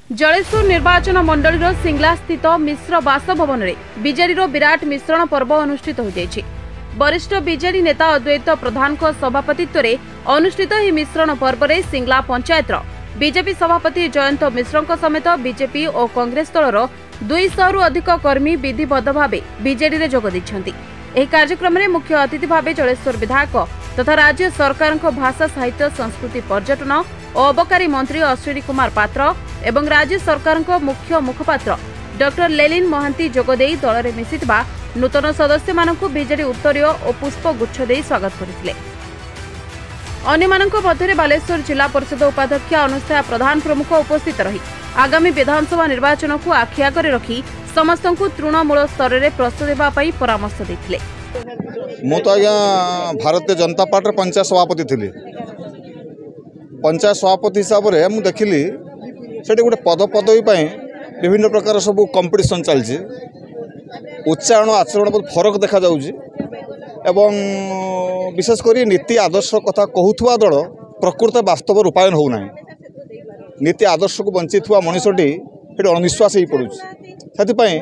जलेश्वर निर्वाचन मंडल सिंगला स्थित मिश्र बासभवन में बीजेडी विराट मिश्रण पर्व अनुष्ठित हो जायछि। वरिष्ठ बीजेडी नेता अद्वैत प्रधान सभापतित्व में अनुष्ठित यह मिश्रण पर्व में सिंगला पंचायत बीजेपी सभापति जयंत मिश्र समेत बीजेपी और कांग्रेस दलर 200 रु अधिक कर्मी विधिबद्ध भाव बीजेडी में जोग देइछन्ति। एही कार्यक्रम में मुख्य अतिथि भाव जलेश्वर विधायक तथा राज्य सरकार भाषा साहित्य संस्कृति पर्यटन और अबकारी मंत्री अश्विनी कुमार पात्र एवं राज्य सरकार मुख्य मुखपात्र डॉक्टर लेलिन महांती जोगदे दल में मिसिथिबा नूतन सदस्य मानकु बीजेडी उत्तरीय और पुष्पगुच्छ दे स्वागत करथिले। अन्यमानक मध्य बालेश्वर जिला परिषद उपाध्यक्ष अनुष्या प्रधान प्रमुख उपस्थित रही आगामी विधानसभा निर्वाचन को आखि आगे रखी समस्त तृणमूल स्तर में प्रस्तुत होगापी परामर्श देथिले। मु तो आज्ञा भारतीय जनता पार्टी पंचायत सभापति थी। पंचायत सभापति हिसाब से मुझे देखिली से गोटे पदपदवी विभिन्न प्रकार सब कंपिटिशन चलती उच्चारण आचरण बहुत फरक देखा जाउछि एवं विशेषकर नीति आदर्श कथा कहूथुवा दल प्रकृत वास्तव रूपायन होना नीति आदर्श को बंची मनीषटी अनिश्वास हो पड़ुछि।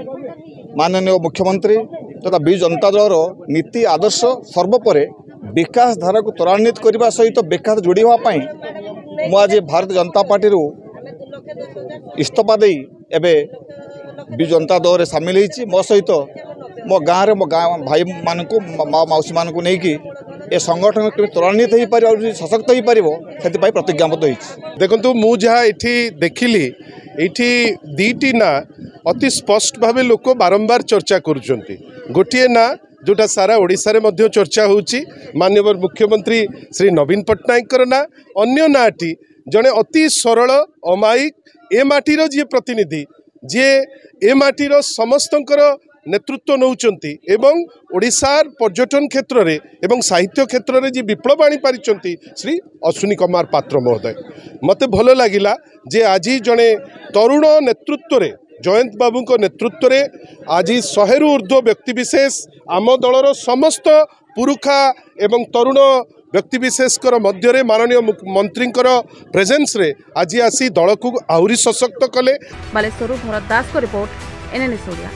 माननीय मुख्यमंत्री तथा बिजु जनता दलर नीति आदर्श सर्वोपरि विकास धारा को त्वरान्वित करने सहित विकास जोड़ी होगापी मुझे भारतीय जनता पार्टी इस्तफा दे एबे बिजु जनता दल में सामिल होती मो सहित मो गाँव में मो गाँव भाई मानू मौसी मानू नहीं ए संगठन त्वरान्वित हो पार सशक्त हो पार से प्रतिज्ञाबद्ध होती। देखो मु जहाँ ये देखिली ये दीटी ना अति स्पष्ट भाव लोक बारंबार चर्चा करुँच। गोटे ना जोटा सारा ओडिशा रे मध्य चर्चा होची माननीय मुख्यमंत्री श्री नवीन पट्टनायक ना अन्य नाटी जड़े अति सरल अमायिक ए माटीर जी प्रतिनिधि जी ए माटीर समस्तंकर नेतृत्व नौचंती एवं ओडिशार पर्यटन क्षेत्र में एवं साहित्य क्षेत्र में जी विप्लव आनी पारिचंती श्री अश्विनी कुमार पात्र महोदय। मते भल लगिला जे आज जड़े तरुण नेतृत्व रे जयंत बाबू को नेतृत्व रे आज 100 रु ऊर्ध्व व्यक्तिविशेष आम दलर समस्त पुरुखा एवं तरुण व्यक्तिविशेषकर मध्य माननीय मंत्री प्रेजेंस रे आज आसी दल को आहरी सशक्त कले। बालेश्वर भरत दास को रिपोर्ट NNS ओडिया।